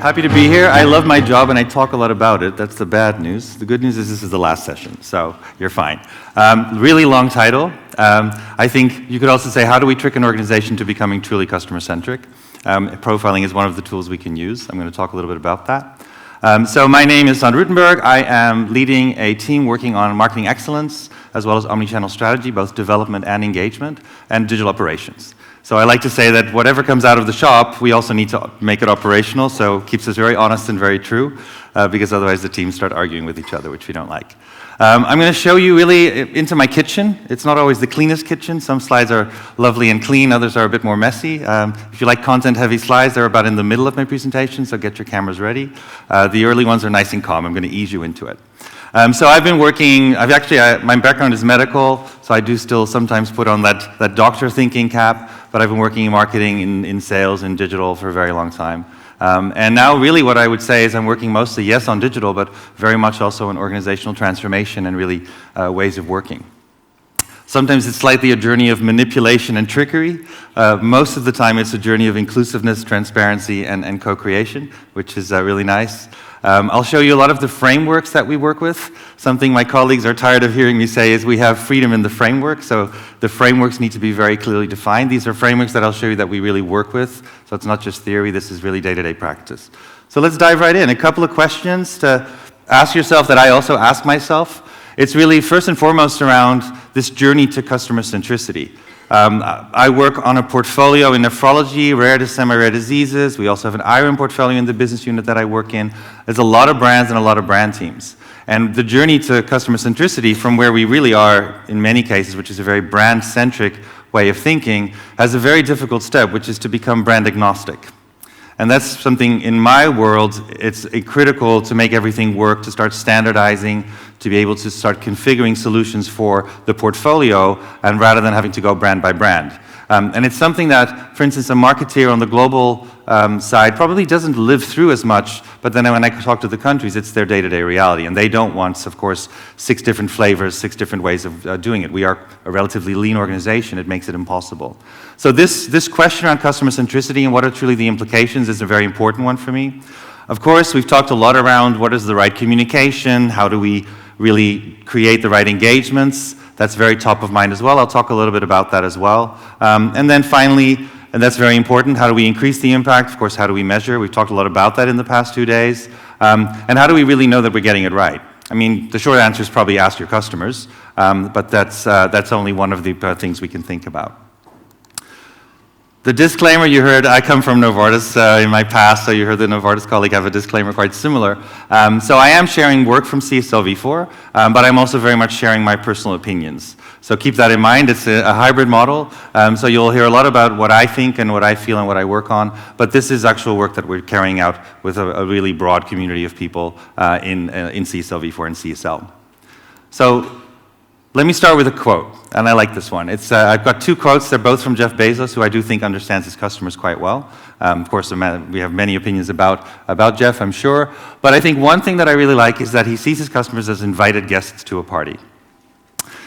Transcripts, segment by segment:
Happy to be here. I love my job and I talk a lot about it. That's the bad news. The good news is this is the last session, so you're fine. Really long title. I think you could also say, how do we trick an organization to becoming truly customer-centric? Profiling is one of the tools we can use. I'm going to talk a little bit about that. So my name is Ruitenberg. I am leading a team working on marketing excellence, as well as omnichannel strategy, both development and engagement, and digital operations. So I like to say that whatever comes out of the shop, we also need to make it operational, so it keeps us very honest and very true, because otherwise the teams start arguing with each other, which we don't like. I'm going to show you really into my kitchen. It's not always the cleanest kitchen. Some slides are lovely and clean, others are a bit more messy. If you like content-heavy slides, they're about in the middle of my presentation, so get your cameras ready. The early ones are nice and calm. I'm going to ease you into it. So I've been working, my background is medical, so I do still sometimes put on that doctor thinking cap, but I've been working in marketing, in sales, in digital for a very long time. And now really what I would say is I'm working mostly, yes, on digital, but very much also on organizational transformation and really ways of working. Sometimes it's slightly a journey of manipulation and trickery. Most of the time it's a journey of inclusiveness, transparency, and co-creation, which is really nice. I'll show you a lot of the frameworks that we work with. Something my colleagues are tired of hearing me say is we have freedom in the framework, so the frameworks need to be very clearly defined. These are frameworks that I'll show you that we really work with, so it's not just theory, this is really day-to-day practice. So let's dive right in. A couple of questions to ask yourself that I also ask myself. It's really first and foremost around this journey to customer centricity. I work on a portfolio in nephrology, rare to semi-rare diseases. We also have an iron portfolio in the business unit that I work in. There's a lot of brands and a lot of brand teams. And the journey to customer centricity from where we really are in many cases, which is a very brand-centric way of thinking, has a very difficult step, which is to become brand agnostic. And that's something in my world, it's critical to make everything work, to start standardizing, to be able to start configuring solutions for the portfolio, and rather than having to go brand by brand. And it's something that, for instance, a marketeer on the global side probably doesn't live through as much, but then when I talk to the countries, it's their day-to-day reality. And they don't want, of course, 6 different flavors, 6 different ways of doing it. We are a relatively lean organization. It makes it impossible. So this question around customer centricity and what are truly the implications is a very important one for me. Of course, we've talked a lot around what is the right communication, how do we really create the right engagements. That's very top of mind as well. I'll talk a little bit about that as well. And then finally, and that's very important, how do we increase the impact? Of course, how do we measure? We've talked a lot about that in the past 2 days. And how do we really know that we're getting it right? I mean, the short answer is probably ask your customers, but that's only one of the things we can think about. The disclaimer you heard, I come from Novartis in my past, so you heard the Novartis colleague have a disclaimer quite similar. So I am sharing work from CSL Vifor, but I'm also very much sharing my personal opinions. So keep that in mind. It's a hybrid model, so you'll hear a lot about what I think and what I feel and what I work on, but this is actual work that we're carrying out with a really broad community of people in CSL Vifor and CSL. So let me start with a quote, and I like this one. I've got 2 quotes. They're both from Jeff Bezos, who I do think understands his customers quite well. Of course, we have many opinions about Jeff, I'm sure. But I think one thing that I really like is that he sees his customers as invited guests to a party.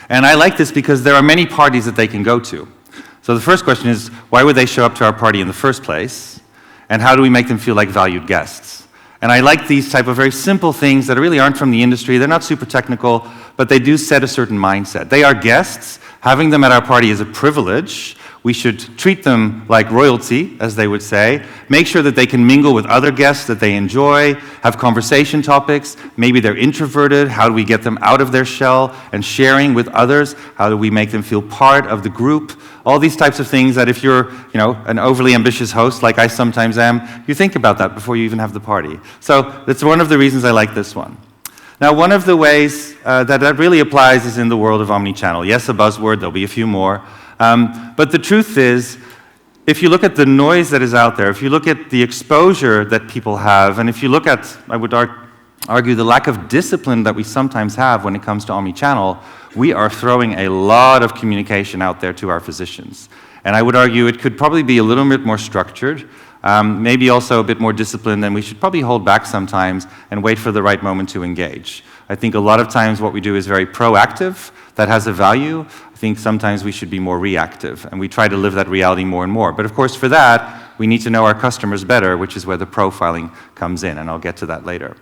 And I like this because there are many parties that they can go to. So the first question is, why would they show up to our party in the first place? And how do we make them feel like valued guests? And I like these type of very simple things that really aren't from the industry. They're not super technical, but they do set a certain mindset. They are guests. Having them at our party is a privilege. We should treat them like royalty, as they would say. Make sure that they can mingle with other guests that they enjoy, have conversation topics. Maybe they're introverted. How do we get them out of their shell and sharing with others? How do we make them feel part of the group? All these types of things that if you're, an overly ambitious host like I sometimes am, you think about that before you even have the party. So that's one of the reasons I like this one. Now, one of the ways that really applies is in the world of omnichannel. Yes, a buzzword, there'll be a few more. But the truth is, if you look at the noise that is out there, if you look at the exposure that people have, and if you look at, I would argue, the lack of discipline that we sometimes have when it comes to omnichannel, we are throwing a lot of communication out there to our physicians. And I would argue it could probably be a little bit more structured, maybe also a bit more disciplined, and we should probably hold back sometimes and wait for the right moment to engage. I think a lot of times what we do is very proactive. That has a value. I think sometimes we should be more reactive, and we try to live that reality more and more. But of course, for that, we need to know our customers better, which is where the profiling comes in, and I'll get to that later.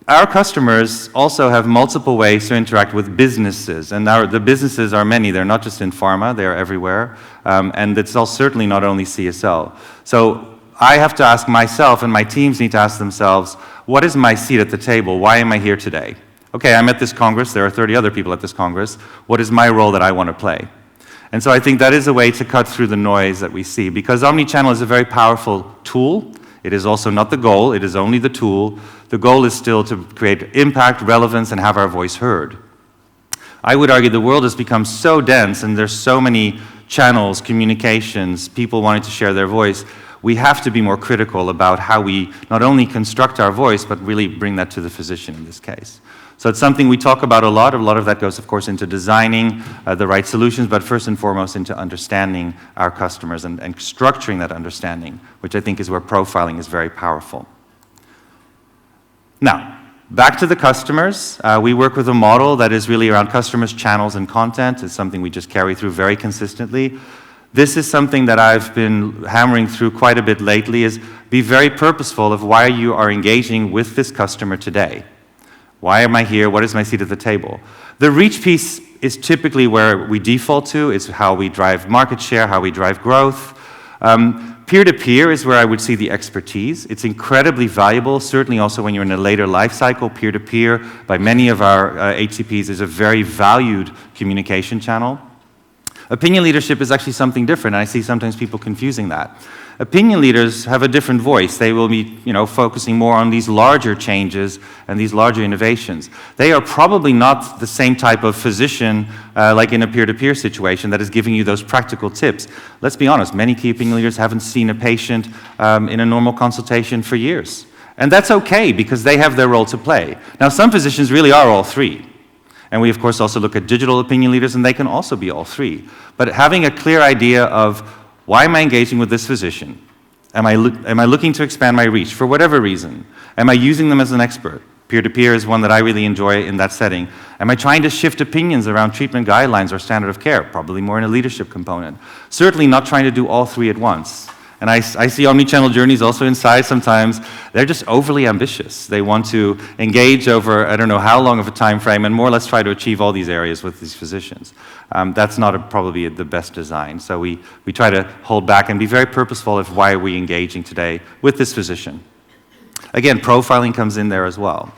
Our customers also have multiple ways to interact with businesses, and the businesses are many. They're not just in pharma, they're everywhere, and it's all certainly not only CSL. So I have to ask myself, and my teams need to ask themselves, what is my seat at the table? Why am I here today? Okay, I'm at this Congress, there are 30 other people at this Congress. What is my role that I want to play? And so I think that is a way to cut through the noise that we see, because Omnichannel is a very powerful tool. It is also not the goal, it is only the tool. The goal is still to create impact, relevance, and have our voice heard. I would argue the world has become so dense and there's so many channels, communications, people wanting to share their voice. We have to be more critical about how we not only construct our voice, but really bring that to the physician in this case. So it's something we talk about a lot. A lot of that goes, of course, into designing the right solutions, but first and foremost into understanding our customers and structuring that understanding, which I think is where profiling is very powerful. Now, back to the customers. We work with a model that is really around customers, channels, and content. It's something we just carry through very consistently. This is something that I've been hammering through quite a bit lately, is be very purposeful of why you are engaging with this customer today. Why am I here? What is my seat at the table? The reach piece is typically where we default to. It's how we drive market share, how we drive growth. Peer-to-peer is where I would see the expertise. It's incredibly valuable, certainly also when you're in a later life cycle. Peer-to-peer, by many of our HCPs, is a very valued communication channel. Opinion leadership is actually something different, and I see sometimes people confusing that. Opinion leaders have a different voice. They will be, focusing more on these larger changes and these larger innovations. They are probably not the same type of physician like in a peer-to-peer situation that is giving you those practical tips. Let's be honest, many key opinion leaders haven't seen a patient in a normal consultation for years. And that's okay, because they have their role to play. Now, some physicians really are all three. And we, of course, also look at digital opinion leaders, and they can also be all three. But having a clear idea of, why am I engaging with this physician? Am I looking to expand my reach for whatever reason? Am I using them as an expert? Peer-to-peer is one that I really enjoy in that setting. Am I trying to shift opinions around treatment guidelines or standard of care? Probably more in a leadership component. Certainly not trying to do all three at once. And I see omnichannel journeys also inside sometimes. They're just overly ambitious. They want to engage over, I don't know how long of a time frame, and more or less try to achieve all these areas with these physicians. That's not probably the best design. So we try to hold back and be very purposeful of why are we engaging today with this physician. Again, profiling comes in there as well.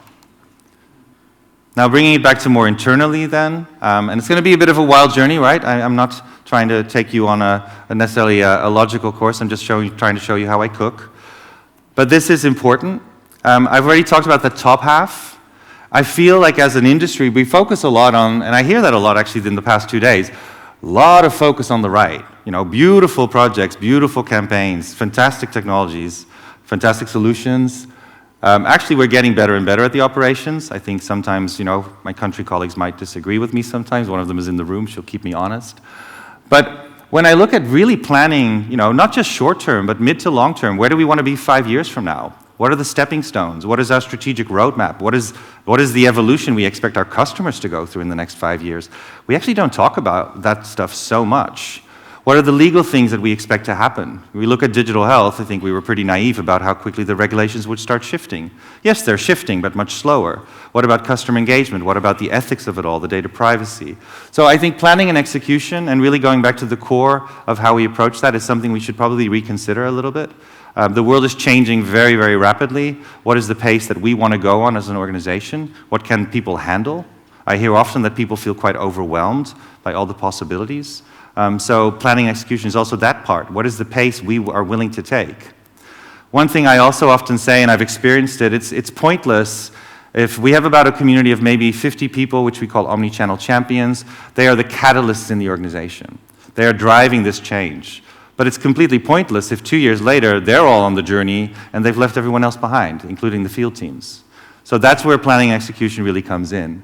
Now, bringing it back to more internally then, and it's going to be a bit of a wild journey, right? I'm not trying to take you on necessarily a logical course. I'm just trying to show you how I cook. But this is important. I've already talked about the top half. I feel like as an industry, we focus a lot on, and I hear that a lot actually in the past 2 days, a lot of focus on the right. Beautiful projects, beautiful campaigns, fantastic technologies, fantastic solutions. Actually, we're getting better and better at the operations. I think sometimes, my country colleagues might disagree with me sometimes. One of them is in the room. She'll keep me honest. But when I look at really planning, not just short term, but mid to long term, where do we want to be 5 years from now? What are the stepping stones? What is our strategic roadmap? What is the evolution we expect our customers to go through in the next 5 years? We actually don't talk about that stuff so much. What are the legal things that we expect to happen? When we look at digital health, I think we were pretty naive about how quickly the regulations would start shifting. Yes, they're shifting, but much slower. What about customer engagement? What about the ethics of it all, the data privacy? So I think planning and execution, and really going back to the core of how we approach that, is something we should probably reconsider a little bit. The world is changing very, very rapidly. What is the pace that we want to go on as an organization? What can people handle? I hear often that people feel quite overwhelmed by all the possibilities. So planning and execution is also that part. What is the pace we are willing to take? One thing I also often say, and I've experienced it, it's pointless if we have about a community of maybe 50 people, which we call omnichannel champions. They are the catalysts in the organization. They are driving this change. But it's completely pointless if 2 years later, they're all on the journey and they've left everyone else behind, including the field teams. So that's where planning and execution really comes in.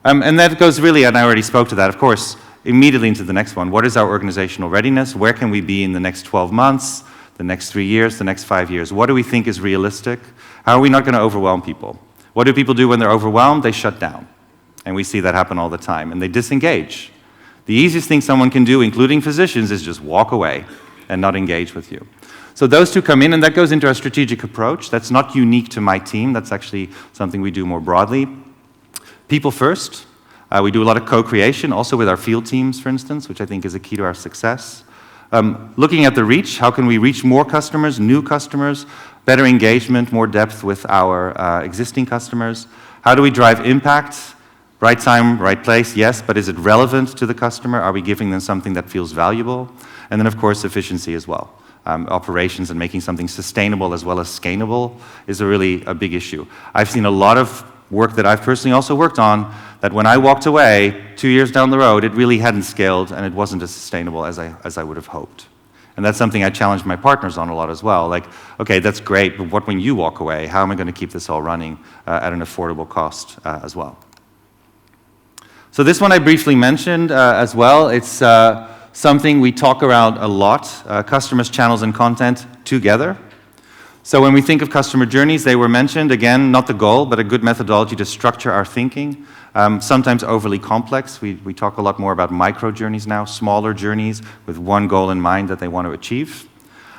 And that goes really, and I already spoke to that, of course, immediately into the next one. What is our organizational readiness? Where can we be in the next 12 months, the next 3 years, the next 5 years? What do we think is realistic? How are we not going to overwhelm people? What do people do when they're overwhelmed? They shut down. And we see that happen all the time. And they disengage. The easiest thing someone can do, including physicians, is just walk away and not engage with you. So those two come in, and that goes into our strategic approach. That's not unique to my team. That's actually something we do more broadly. People first. We do a lot of co-creation, also with our field teams, for instance, which I think is a key to our success. Looking at the reach, how can we reach more customers, new customers, better engagement, more depth with our existing customers? How do we drive impact? Right time, right place, yes, but is it relevant to the customer? Are we giving them something that feels valuable? And then, of course, efficiency as well. Operations and making something sustainable as well as scalable is really a big issue. I've seen a lot of work that I've personally also worked on that when I walked away 2 years down the road, it really hadn't scaled and it wasn't as sustainable as I would have hoped. And that's something I challenge my partners on a lot as well. Like, okay, that's great, but what when you walk away? How am I going to keep this all running at an affordable cost as well? So this one I briefly mentioned as well. It's something we talk around a lot, customers, channels, and content together. So when we think of customer journeys, they were mentioned, again, not the goal, but a good methodology to structure our thinking. Sometimes overly complex. We talk a lot more about micro journeys now, smaller journeys with one goal in mind that they want to achieve.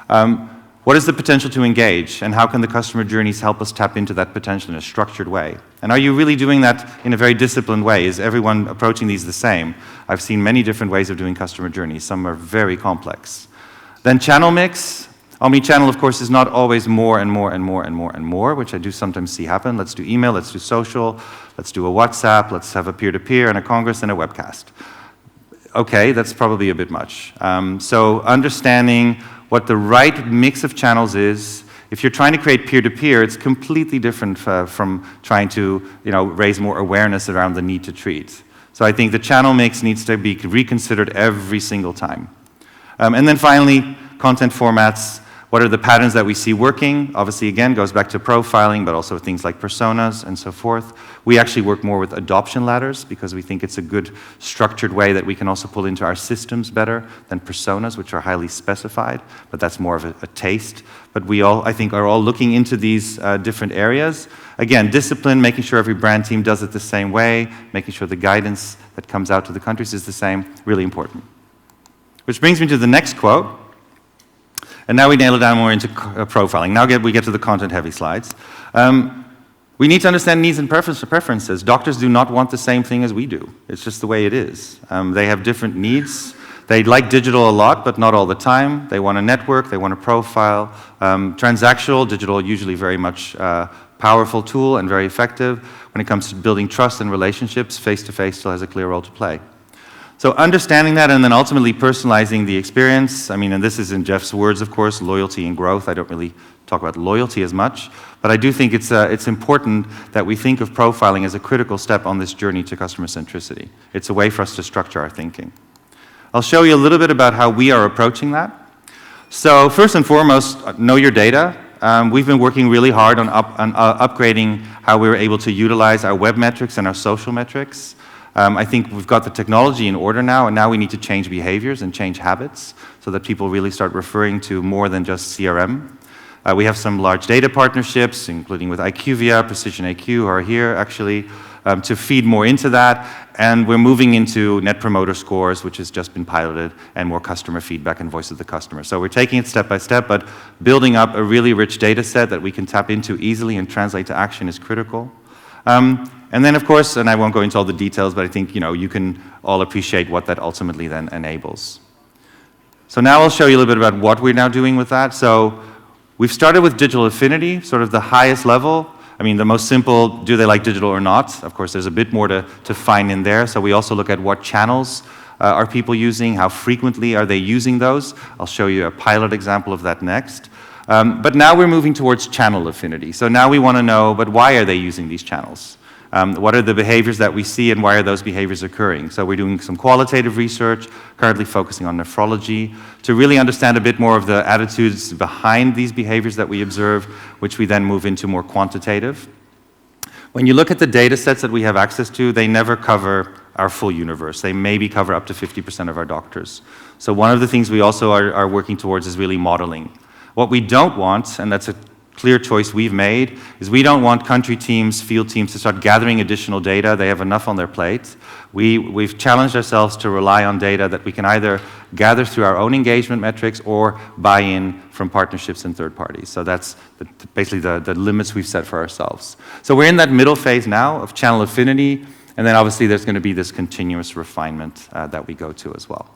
What is the potential to engage, and how can the customer journeys help us tap into that potential in a structured way? And are you really doing that in a very disciplined way? Is everyone approaching these the same? I've seen many different ways of doing customer journeys. Some are very complex. Then channel mix. Omnichannel, of course, is not always more and more and more and more and more, which I do sometimes see happen. Let's do email, let's do social, let's do a WhatsApp, let's have a peer-to-peer and a congress and a webcast. Okay, that's probably a bit much. So understanding what the right mix of channels is. If you're trying to create peer-to-peer, it's completely different from trying to raise more awareness around the need to treat. So I think the channel mix needs to be reconsidered every single time. And then finally, content formats. What are the patterns that we see working? Obviously, again, goes back to profiling, but also things like personas and so forth. We actually work more with adoption ladders because we think it's a good structured way that we can also pull into our systems better than personas, which are highly specified, but that's more of a taste. But we all, I think, are all looking into these different areas. Again, discipline, making sure every brand team does it the same way, making sure the guidance that comes out to the countries is the same, really important. Which brings me to the next quote. And now we nail it down more into profiling. Now we get to the content-heavy slides. We need to understand needs and preferences. Doctors do not want the same thing as we do. It's just the way it is. They have different needs. They like digital a lot, but not all the time. They want a network. They want a profile. Transactional, digital, usually very much powerful tool and very effective. When it comes to building trust and relationships, face-to-face still has a clear role to play. So understanding that and then ultimately personalizing the experience, I mean, and this is in Jeff's words, of course, loyalty and growth. I don't really talk about loyalty as much, but I do think it's important that we think of profiling as a critical step on this journey to customer centricity. It's a way for us to structure our thinking. I'll show you a little bit about how we are approaching that. So first and foremost, know your data. We've been working really hard on upgrading how we were able to utilize our web metrics and our social metrics. I think we've got the technology in order now, and now we need to change behaviors and change habits so that people really start referring to more than just CRM. We have some large data partnerships, including with IQVIA, Precision AQ, who are here actually, to feed more into that. And we're moving into Net Promoter Scores, which has just been piloted, and more customer feedback and voice of the customer. So we're taking it step by step, but building up a really rich data set that we can tap into easily and translate to action is critical. And then, of course, and I won't go into all the details, but I think you can all appreciate what that ultimately then enables. So now I'll show you a little bit about what we're now doing with that. So we've started with digital affinity, sort of the highest level. I mean, the most simple, do they like digital or not? Of course, there's a bit more to find in there. So we also look at what channels are people using, how frequently are they using those. I'll show you a pilot example of that next. But now we're moving towards channel affinity. So now we want to know, but why are they using these channels? What are the behaviors that we see and why are those behaviors occurring? So we're doing some qualitative research, currently focusing on nephrology, to really understand a bit more of the attitudes behind these behaviors that we observe, which we then move into more quantitative. When you look at the data sets that we have access to, they never cover our full universe. They maybe cover up to 50% of our doctors. So one of the things we also are working towards is really modeling. What we don't want, and that's a clear choice we've made is we don't want country teams, field teams to start gathering additional data. They have enough on their plate. We've challenged ourselves to rely on data that we can either gather through our own engagement metrics or buy in from partnerships and third parties. So that's basically the limits we've set for ourselves. So we're in that middle phase now of channel affinity, and then obviously there's going to be this continuous refinement that we go to as well.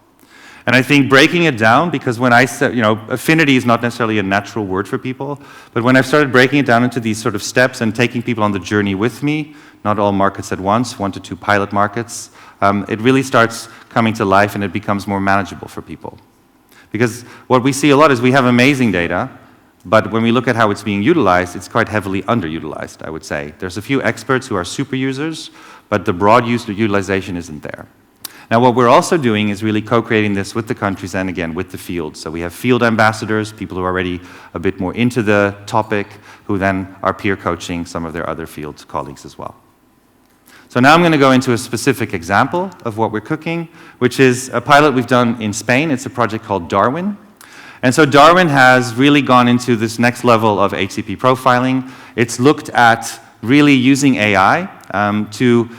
And I think breaking it down, because when I said, affinity is not necessarily a natural word for people, but when I've started breaking it down into these sort of steps and taking people on the journey with me, not all markets at once, 1 to 2 pilot markets, it really starts coming to life and it becomes more manageable for people. Because what we see a lot is we have amazing data, but when we look at how it's being utilized, it's quite heavily underutilized, I would say. There's a few experts who are super users, but the broad utilization isn't there. Now, what we're also doing is really co-creating this with the countries and, again, with the field. So we have field ambassadors, people who are already a bit more into the topic, who then are peer coaching some of their other field colleagues as well. So now I'm going to go into a specific example of what we're cooking, which is a pilot we've done in Spain. It's a project called Darwin. And so Darwin has really gone into this next level of HCP profiling. It's looked at really using AI to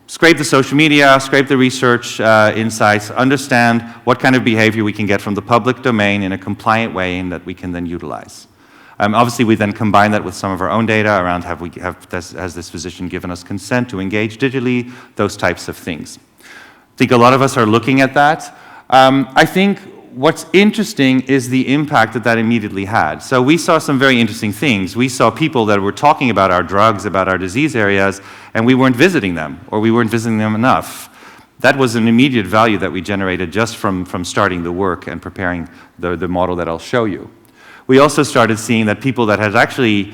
scrape the social media, scrape the research insights, understand what kind of behavior we can get from the public domain in a compliant way and that we can then utilize. Obviously, we then combine that with some of our own data around has this physician given us consent to engage digitally, those types of things. I think a lot of us are looking at that. I think what's interesting is the impact that that immediately had. So we saw some very interesting things. We saw people that were talking about our drugs, about our disease areas, and we weren't visiting them, or we weren't visiting them enough. That was an immediate value that we generated just from starting the work and preparing the model that I'll show you. We also started seeing that people that had actually,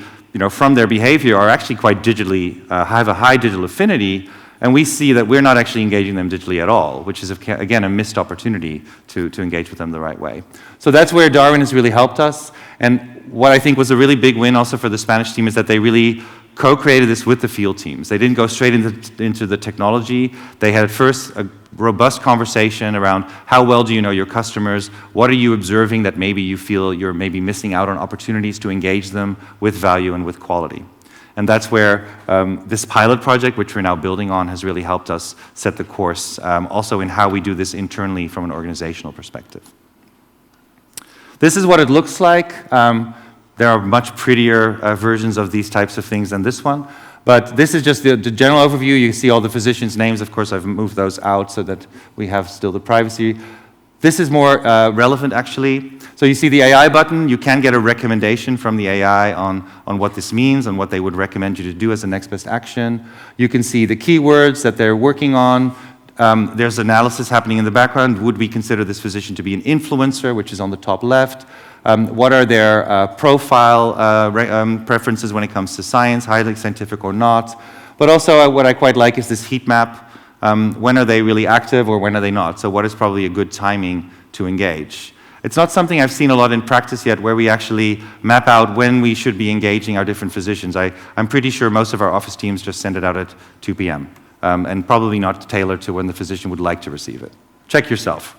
from their behavior are actually quite digitally, have a high digital affinity, and we see that we're not actually engaging them digitally at all, which is, again, a missed opportunity to engage with them the right way. So that's where Darwin has really helped us. And what I think was a really big win also for the Spanish team is that they really co-created this with the field teams. They didn't go straight into the technology. They had first a robust conversation around how well do you know your customers, what are you observing that maybe you feel you're maybe missing out on opportunities to engage them with value and with quality. And that's where this pilot project, which we're now building on, has really helped us set the course, also in how we do this internally from an organizational perspective. This is what it looks like. There are much prettier versions of these types of things than this one. But this is just the general overview. You see all the physicians' names. Of course, I've moved those out so that we have still the privacy. This is more relevant, actually. So you see the AI button. You can get a recommendation from the AI on what this means and what they would recommend you to do as a next best action. You can see the keywords that they're working on. There's analysis happening in the background. Would we consider this physician to be an influencer, which is on the top left? What are their profile preferences when it comes to science, highly scientific or not? But also what I quite like is this heat map. When are they really active or when are they not? So what is probably a good timing to engage? It's not something I've seen a lot in practice yet where we actually map out when we should be engaging our different physicians. I'm pretty sure most of our office teams just send it out at 2 p.m. And probably not tailored to when the physician would like to receive it. Check yourself.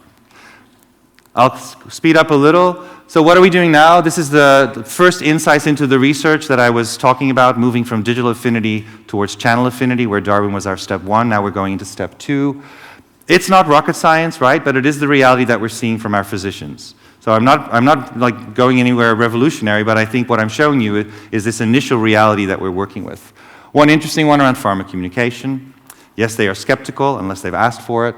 I'll speed up a little. So what are we doing now? This is the first insights into the research that I was talking about, moving from digital affinity towards channel affinity, where Darwin was our step 1. Now we're going into step 2. It's not rocket science, right? But it is the reality that we're seeing from our physicians. So I'm not like going anywhere revolutionary, but I think what I'm showing you is this initial reality that we're working with. One interesting one around pharma communication. Yes, they are skeptical unless they've asked for it.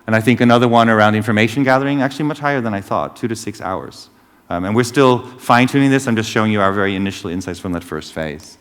And I think another one around information gathering, actually much higher than I thought, 2 to 6 hours. And we're still fine-tuning this. I'm just showing you our very initial insights from that first phase.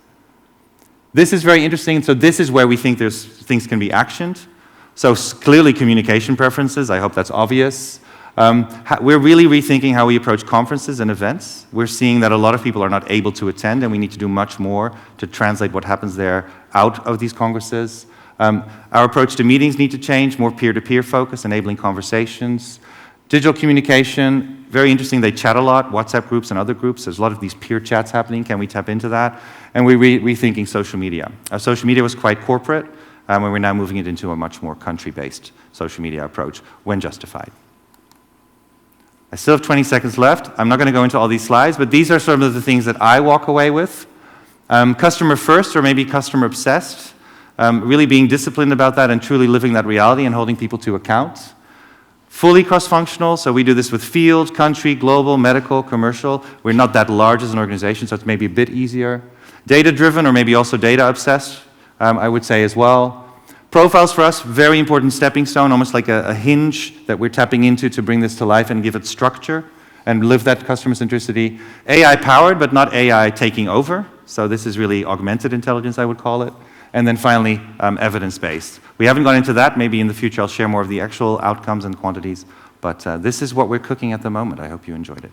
This is very interesting. So this is where we think things can be actioned. So clearly communication preferences, I hope that's obvious. We're really rethinking how we approach conferences and events. We're seeing that a lot of people are not able to attend, and we need to do much more to translate what happens there out of these congresses. Our approach to meetings need to change, more peer-to-peer focus, enabling conversations. Digital communication, very interesting. They chat a lot, WhatsApp groups and other groups. There's a lot of these peer chats happening. Can we tap into that? And we're rethinking social media. Our social media was quite corporate, and we're now moving it into a much more country-based social media approach when justified. I still have 20 seconds left. I'm not going to go into all these slides, but these are some of the things that I walk away with. Customer first, or maybe customer obsessed. Really being disciplined about that and truly living that reality and holding people to account. Fully cross-functional, so we do this with field, country, global, medical, commercial. We're not that large as an organization, so it's maybe a bit easier. Data-driven, or maybe also data-obsessed, I would say as well. Profiles for us, very important stepping stone, almost like a hinge that we're tapping into to bring this to life and give it structure and live that customer centricity. AI-powered, but not AI taking over. So this is really augmented intelligence, I would call it. And then finally, evidence-based. We haven't gone into that. Maybe in the future I'll share more of the actual outcomes and quantities. But this is what we're cooking at the moment. I hope you enjoyed it.